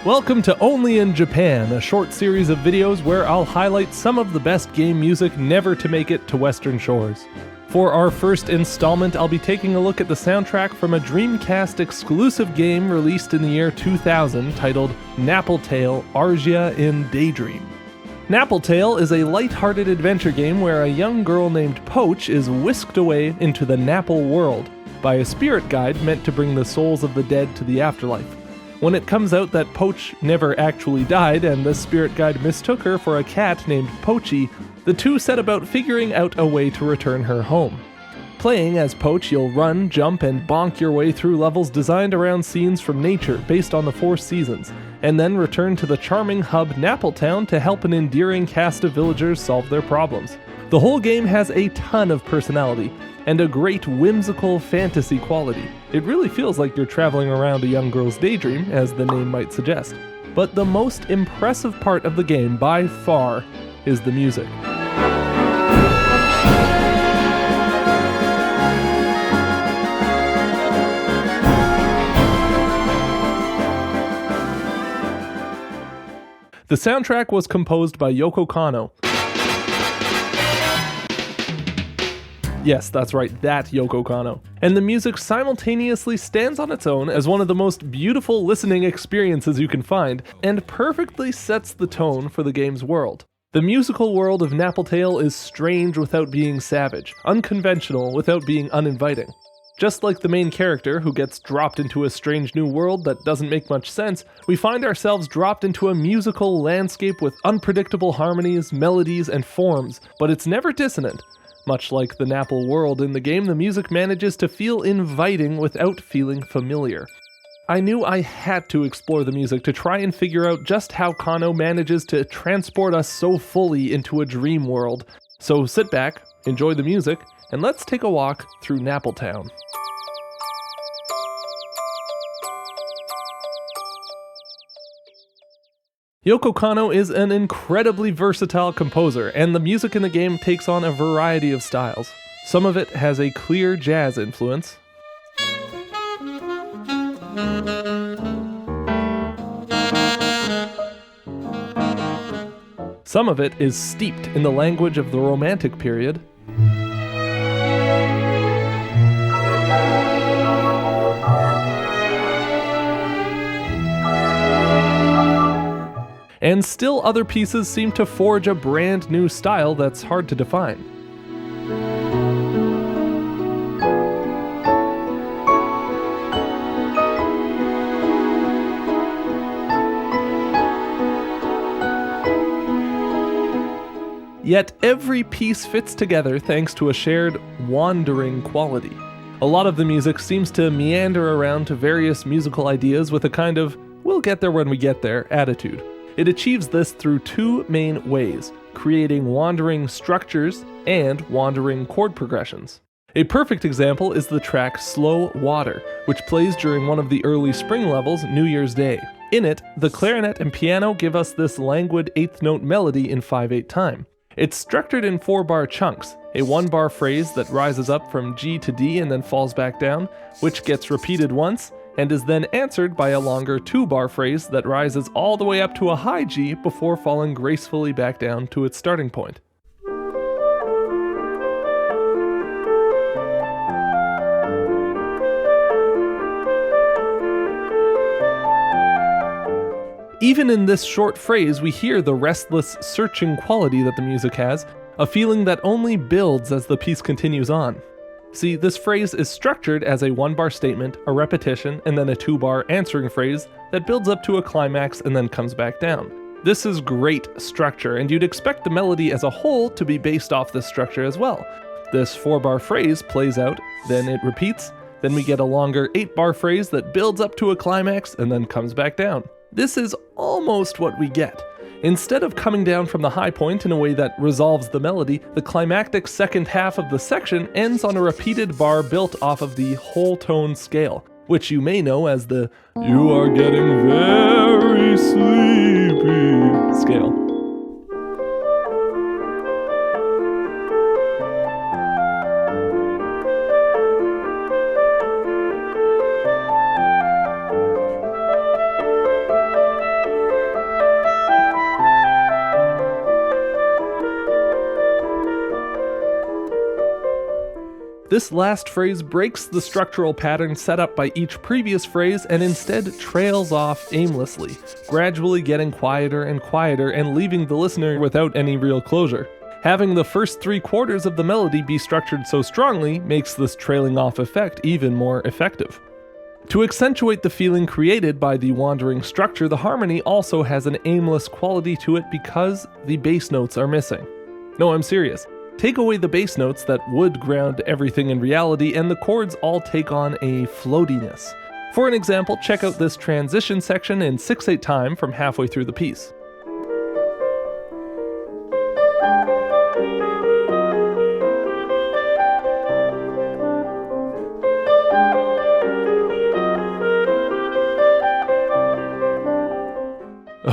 Welcome to Only in Japan, a short series of videos where I'll highlight some of the best game music never to make it to Western shores. For our first installment, I'll be taking a look at the soundtrack from a Dreamcast exclusive game released in the year 2000 titled Napple Tale, Arsia in Daydream. Napple Tale is a light-hearted adventure game where a young girl named Poach is whisked away into the Napple world by a spirit guide meant to bring the souls of the dead to the afterlife. When it comes out that Poach never actually died and the spirit guide mistook her for a cat named Poachy, the two set about figuring out a way to return her home. Playing as Poach, you'll run, jump, and bonk your way through levels designed around scenes from nature based on the 4 seasons, and then return to the charming hub Napple Town to help an endearing cast of villagers solve their problems. The whole game has a ton of personality, and a great whimsical fantasy quality. It really feels like you're traveling around a young girl's daydream, as the name might suggest. But the most impressive part of the game, by far, is the music. The soundtrack was composed by Yoko Kanno. Yes, that's right, that Yoko Kanno. And the music simultaneously stands on its own as one of the most beautiful listening experiences you can find, and perfectly sets the tone for the game's world. The musical world of Napple Tale is strange without being savage, unconventional without being uninviting. Just like the main character, who gets dropped into a strange new world that doesn't make much sense, we find ourselves dropped into a musical landscape with unpredictable harmonies, melodies, and forms, but it's never dissonant. Much like the Napple world in the game, the music manages to feel inviting without feeling familiar. I knew I had to explore the music to try and figure out just how Kanno manages to transport us so fully into a dream world. So sit back, enjoy the music, and let's take a walk through Napple Town. Yoko Kanno is an incredibly versatile composer, and the music in the game takes on a variety of styles. Some of it has a clear jazz influence. Some of it is steeped in the language of the Romantic period. And still other pieces seem to forge a brand new style that's hard to define. Yet every piece fits together thanks to a shared wandering quality. A lot of the music seems to meander around to various musical ideas with a kind of "we'll get there when we get there" attitude. It achieves this through 2 main ways, creating wandering structures and wandering chord progressions. A perfect example is the track Slow Water, which plays during one of the early spring levels, New Year's Day. In it, the clarinet and piano give us this languid 8th note melody in 5/8 time. It's structured in 4-bar chunks, a 1-bar phrase that rises up from G to D and then falls back down, which gets repeated once, and is then answered by a longer 2-bar phrase that rises all the way up to a high G before falling gracefully back down to its starting point. Even in this short phrase, we hear the restless, searching quality that the music has, a feeling that only builds as the piece continues on. See, this phrase is structured as a 1-bar statement, a repetition, and then a 2-bar answering phrase that builds up to a climax and then comes back down. This is great structure, and you'd expect the melody as a whole to be based off this structure as well. This 4-bar phrase plays out, then it repeats, then we get a longer 8-bar phrase that builds up to a climax and then comes back down. This is almost what we get. Instead of coming down from the high point in a way that resolves the melody, the climactic second half of the section ends on a repeated bar built off of the whole tone scale, which you may know as the "you are getting very sleepy" scale. This last phrase breaks the structural pattern set up by each previous phrase and instead trails off aimlessly, gradually getting quieter and quieter and leaving the listener without any real closure. Having the first 3/4 of the melody be structured so strongly makes this trailing off effect even more effective. To accentuate the feeling created by the wandering structure, the harmony also has an aimless quality to it because the bass notes are missing. No, I'm serious. Take away the bass notes that would ground everything in reality, and the chords all take on a floatiness. For an example, check out this transition section in 6/8 time from halfway through the piece.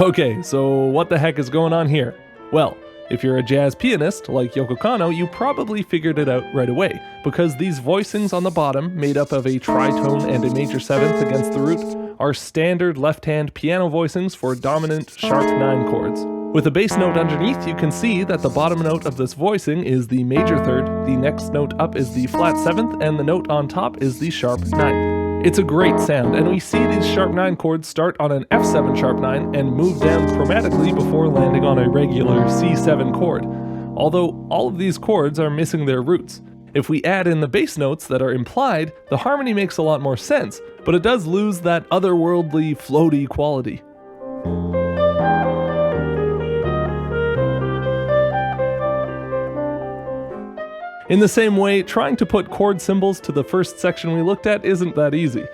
Okay, so what the heck is going on here? Well, if you're a jazz pianist like Yoko Kanno, you probably figured it out right away, because these voicings on the bottom, made up of a tritone and a major seventh against the root, are standard left-hand piano voicings for dominant sharp 9 chords. With a bass note underneath, you can see that the bottom note of this voicing is the major third, the next note up is the flat 7th, and the note on top is the sharp 9th. It's a great sound, and we see these sharp 9 chords start on an F7 sharp 9 and move down chromatically before landing on a regular C7 chord, although all of these chords are missing their roots. If we add in the bass notes that are implied, the harmony makes a lot more sense, but it does lose that otherworldly, floaty quality. In the same way, trying to put chord symbols to the first section we looked at isn't that easy.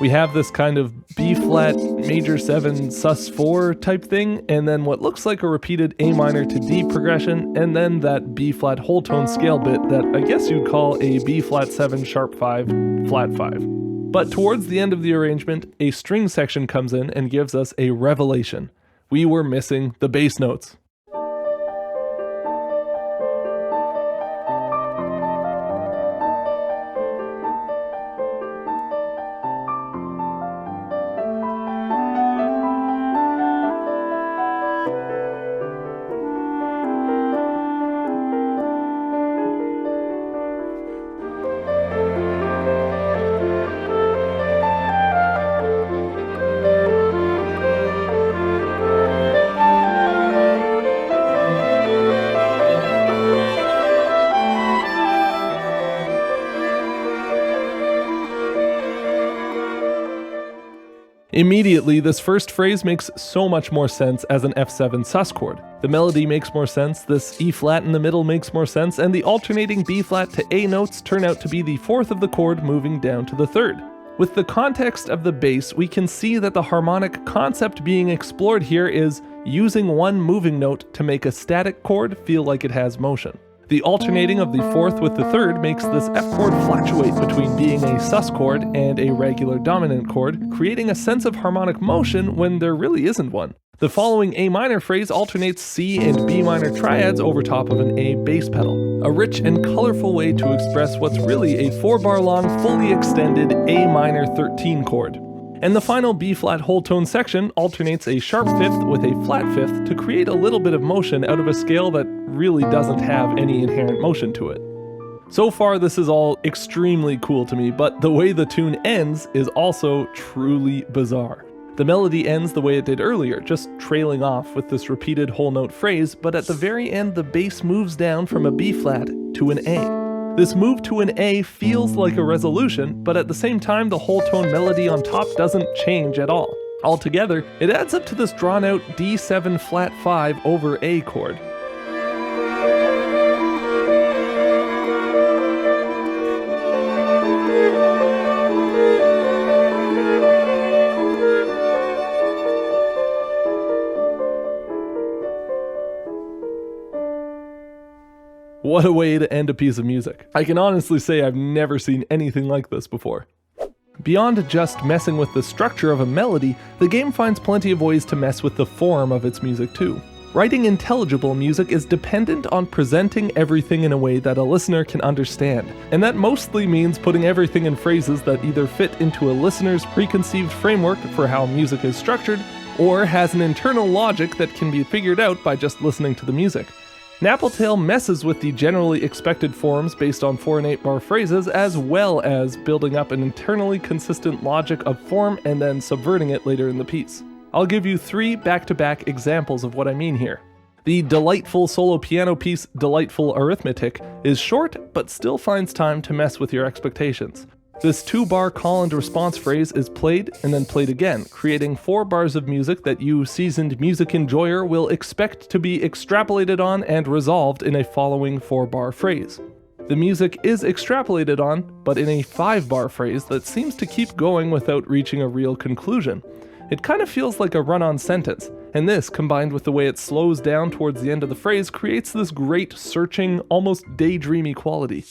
We have this kind of B-flat, major 7, sus4 type thing, and then what looks like a repeated A minor to D progression, and then that B-flat whole tone scale bit that I guess you'd call a B-flat 7, sharp 5, flat 5. But towards the end of the arrangement, a string section comes in and gives us a revelation. We were missing the bass notes. Immediately, this first phrase makes so much more sense as an F7 sus chord. The melody makes more sense, this E flat in the middle makes more sense, and the alternating B flat to A notes turn out to be the 4th of the chord moving down to the 3rd. With the context of the bass, we can see that the harmonic concept being explored here is using one moving note to make a static chord feel like it has motion. The alternating of the 4th with the 3rd makes this F chord fluctuate between being a sus chord and a regular dominant chord, creating a sense of harmonic motion when there really isn't one. The following A minor phrase alternates C and B minor triads over top of an A bass pedal, a rich and colorful way to express what's really a 4-bar long, fully extended A minor 13 chord. And the final B-flat whole tone section alternates a sharp 5th with a flat 5th to create a little bit of motion out of a scale that really doesn't have any inherent motion to it. So far, this is all extremely cool to me, but the way the tune ends is also truly bizarre. The melody ends the way it did earlier, just trailing off with this repeated whole note phrase, but at the very end the bass moves down from a B-flat to an A. This move to an A feels like a resolution, but at the same time the whole tone melody on top doesn't change at all. Altogether, it adds up to this drawn out D7 flat 5 over A chord. What a way to end a piece of music. I can honestly say I've never seen anything like this before. Beyond just messing with the structure of a melody, the game finds plenty of ways to mess with the form of its music too. Writing intelligible music is dependent on presenting everything in a way that a listener can understand, and that mostly means putting everything in phrases that either fit into a listener's preconceived framework for how music is structured, or has an internal logic that can be figured out by just listening to the music. Napple Tale messes with the generally expected forms based on 4 and 8 bar phrases, as well as building up an internally consistent logic of form and then subverting it later in the piece. I'll give you 3 back-to-back examples of what I mean here. The delightful solo piano piece, Delightful Arithmetic, is short, but still finds time to mess with your expectations. This 2-bar call and response phrase is played and then played again, creating 4 bars of music that you, seasoned music enjoyer, will expect to be extrapolated on and resolved in a following 4-bar phrase. The music is extrapolated on, but in a 5-bar phrase that seems to keep going without reaching a real conclusion. It kind of feels like a run-on sentence, and this, combined with the way it slows down towards the end of the phrase, creates this great, searching, almost daydreamy quality.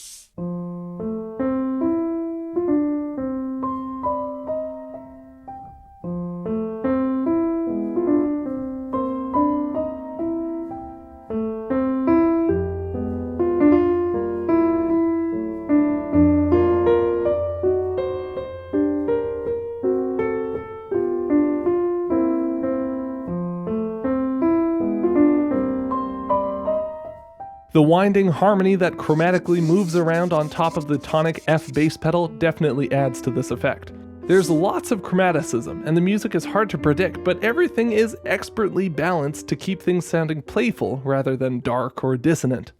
The winding harmony that chromatically moves around on top of the tonic F bass pedal definitely adds to this effect. There's lots of chromaticism, and the music is hard to predict, but everything is expertly balanced to keep things sounding playful rather than dark or dissonant.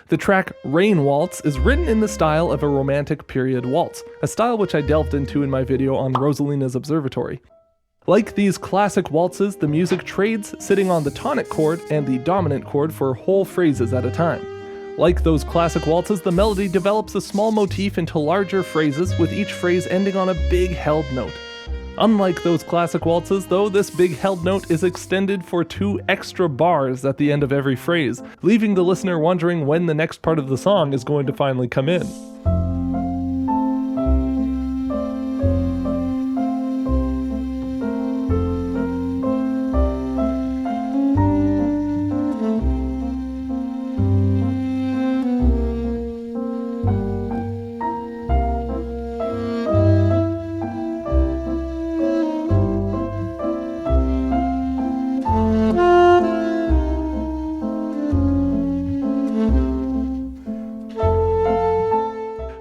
The track Rain Waltz is written in the style of a romantic period waltz, a style which I delved into in my video on Rosalina's Observatory. Like these classic waltzes, the music trades sitting on the tonic chord and the dominant chord for whole phrases at a time. Like those classic waltzes, the melody develops a small motif into larger phrases, with each phrase ending on a big held note. Unlike those classic waltzes, though, this big held note is extended for 2 extra bars at the end of every phrase, leaving the listener wondering when the next part of the song is going to finally come in.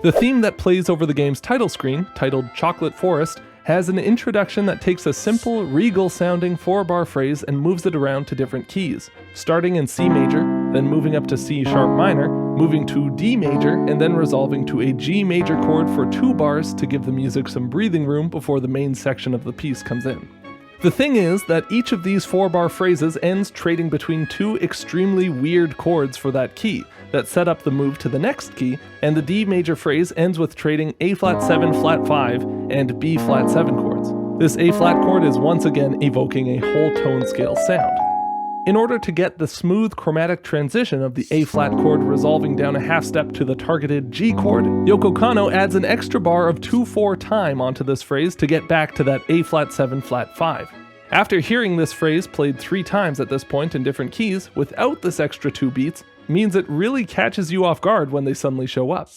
The theme that plays over the game's title screen, titled Chocolate Forest, has an introduction that takes a simple, regal-sounding 4-bar phrase and moves it around to different keys, starting in C major, then moving up to C sharp minor, moving to D major, and then resolving to a G major chord for 2 bars to give the music some breathing room before the main section of the piece comes in. The thing is that each of these 4-bar phrases ends trading between 2 extremely weird chords for that key, that set up the move to the next key, and the D major phrase ends with trading A flat 7 flat 5 and B flat 7 chords. This A flat chord is once again evoking a whole tone scale sound. In order to get the smooth chromatic transition of the A flat chord resolving down a half step to the targeted G chord, Yoko Kanno adds an extra bar of 2/4 time onto this phrase to get back to that A flat 7 flat 5. After hearing this phrase played 3 times at this point in different keys, without this extra 2 beats, means it really catches you off guard when they suddenly show up.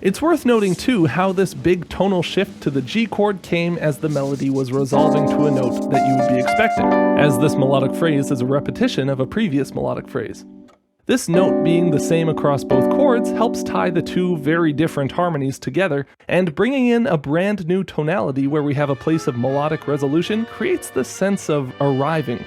It's worth noting too how this big tonal shift to the G chord came as the melody was resolving to a note that you would be expecting, as this melodic phrase is a repetition of a previous melodic phrase. This note being the same across both chords helps tie the 2 very different harmonies together, and bringing in a brand new tonality where we have a place of melodic resolution creates this sense of arriving.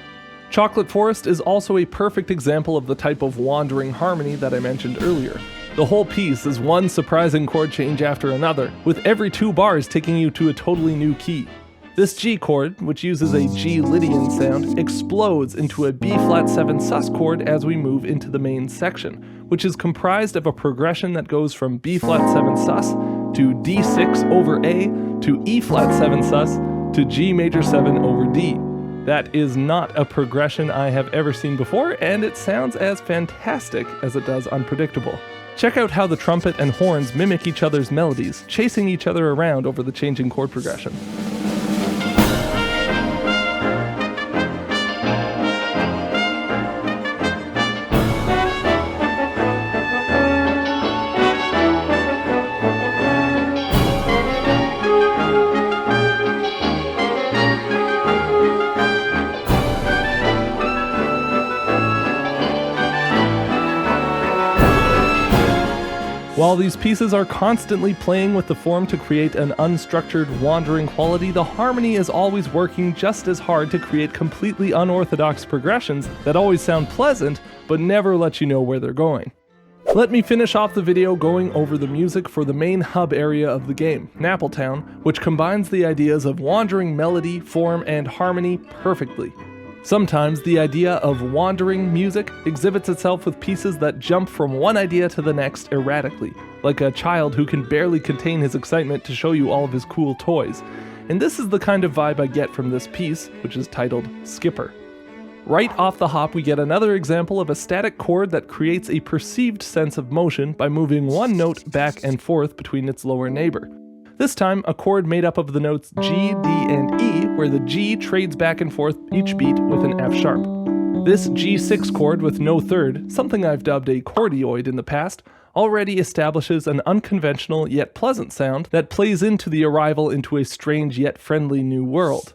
Chocolate Forest is also a perfect example of the type of wandering harmony that I mentioned earlier. The whole piece is one surprising chord change after another, with every 2 bars taking you to a totally new key. This G chord, which uses a G Lydian sound, explodes into a B flat 7 sus chord as we move into the main section, which is comprised of a progression that goes from B flat 7 sus to D6 over A to E flat 7 sus to G major 7 over D. That is not a progression I have ever seen before, and it sounds as fantastic as it does unpredictable. Check out how the trumpet and horns mimic each other's melodies, chasing each other around over the changing chord progression. While these pieces are constantly playing with the form to create an unstructured, wandering quality, the harmony is always working just as hard to create completely unorthodox progressions that always sound pleasant, but never let you know where they're going. Let me finish off the video going over the music for the main hub area of the game, Napple Tale, which combines the ideas of wandering melody, form, and harmony perfectly. Sometimes the idea of wandering music exhibits itself with pieces that jump from one idea to the next erratically, like a child who can barely contain his excitement to show you all of his cool toys. And this is the kind of vibe I get from this piece, which is titled Skipper. Right off the hop, we get another example of a static chord that creates a perceived sense of motion by moving one note back and forth between its lower neighbor. This time, a chord made up of the notes G, D, and E, where the G trades back and forth each beat with an F sharp. This G6 chord with no third, something I've dubbed a chordioid in the past, already establishes an unconventional yet pleasant sound that plays into the arrival into a strange yet friendly new world.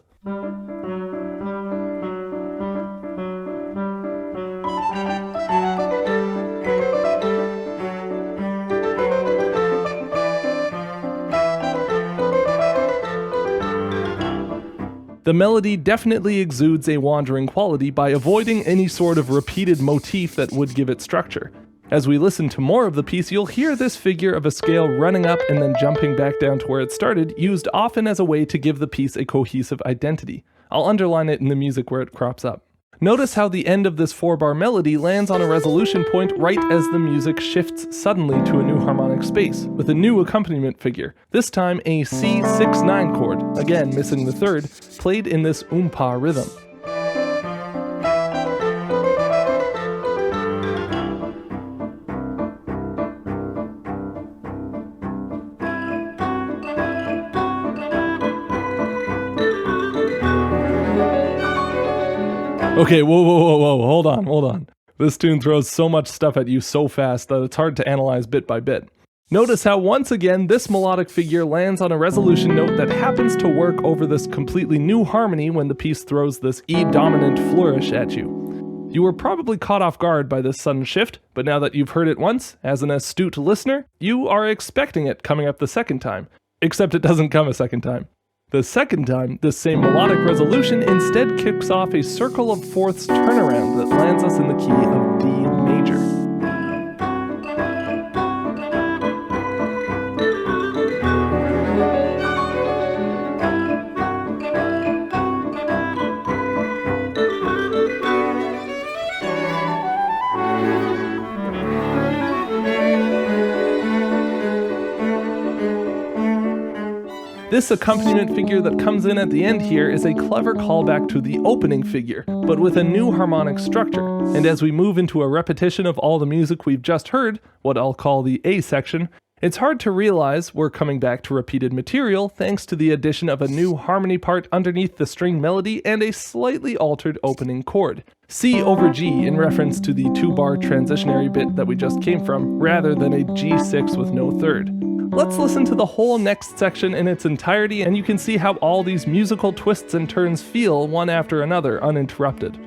The melody definitely exudes a wandering quality by avoiding any sort of repeated motif that would give it structure. As we listen to more of the piece, you'll hear this figure of a scale running up and then jumping back down to where it started, used often as a way to give the piece a cohesive identity. I'll underline it in the music where it crops up. Notice how the end of this 4-bar melody lands on a resolution point right as the music shifts suddenly to a new harmonic space, with a new accompaniment figure, this time a C6-9 chord, again missing the third, played in this oompa rhythm. Okay, whoa, hold on. This tune throws so much stuff at you so fast that it's hard to analyze bit by bit. Notice how once again this melodic figure lands on a resolution note that happens to work over this completely new harmony when the piece throws this E-dominant flourish at you. You were probably caught off guard by this sudden shift, but now that you've heard it once, as an astute listener, you are expecting it coming up the second time. Except it doesn't come a second time. The second time, this same melodic resolution instead kicks off a circle of fourths turnaround that lands us in the key of D major. This accompaniment figure that comes in at the end here is a clever callback to the opening figure, but with a new harmonic structure. And as we move into a repetition of all the music we've just heard, what I'll call the A section, it's hard to realize we're coming back to repeated material thanks to the addition of a new harmony part underneath the string melody and a slightly altered opening chord. C over G in reference to the 2-bar transitionary bit that we just came from, rather than a G6 with no third. Let's listen to the whole next section in its entirety, and you can see how all these musical twists and turns feel one after another, uninterrupted.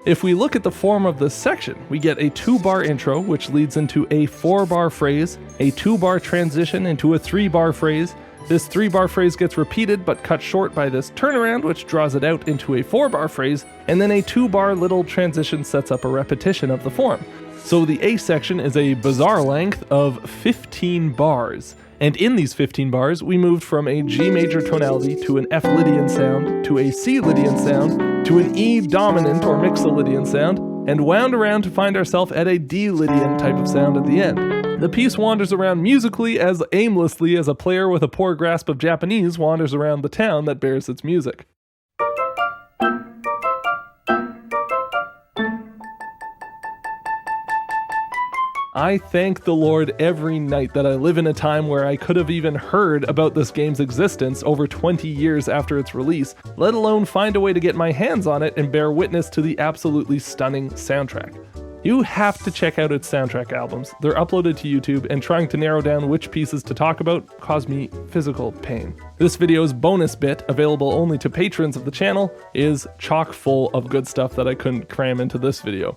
If we look at the form of this section, we get a 2-bar intro, which leads into a 4-bar phrase, a 2-bar transition into a 3-bar phrase. This 3-bar phrase gets repeated but cut short by this turnaround, which draws it out into a 4-bar phrase, and then a 2-bar little transition sets up a repetition of the form. So the A section is a bizarre length of 15 bars. And in these 15 bars, we moved from a G major tonality to an F Lydian sound, to a C Lydian sound, to an E dominant or Mixolydian sound, and wound around to find ourselves at a D Lydian type of sound at the end. The piece wanders around musically as aimlessly as a player with a poor grasp of Japanese wanders around the town that bears its music. I thank the Lord every night that I live in a time where I could have even heard about this game's existence over 20 years after its release, let alone find a way to get my hands on it and bear witness to the absolutely stunning soundtrack. You have to check out its soundtrack albums. They're uploaded to YouTube, and trying to narrow down which pieces to talk about caused me physical pain. This video's bonus bit, available only to patrons of the channel, is chock full of good stuff that I couldn't cram into this video.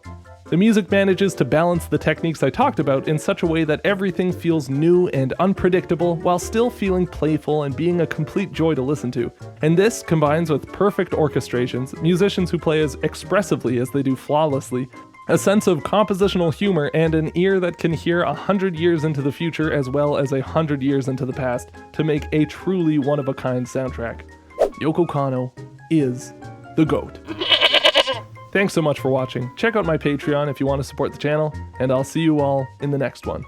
The music manages to balance the techniques I talked about in such a way that everything feels new and unpredictable while still feeling playful and being a complete joy to listen to. And this combines with perfect orchestrations, musicians who play as expressively as they do flawlessly, a sense of compositional humor, and an ear that can hear 100 years into the future as well as 100 years into the past to make a truly one-of-a-kind soundtrack. Yoko Kanno is the GOAT. Thanks so much for watching. Check out my Patreon if you want to support the channel, and I'll see you all in the next one.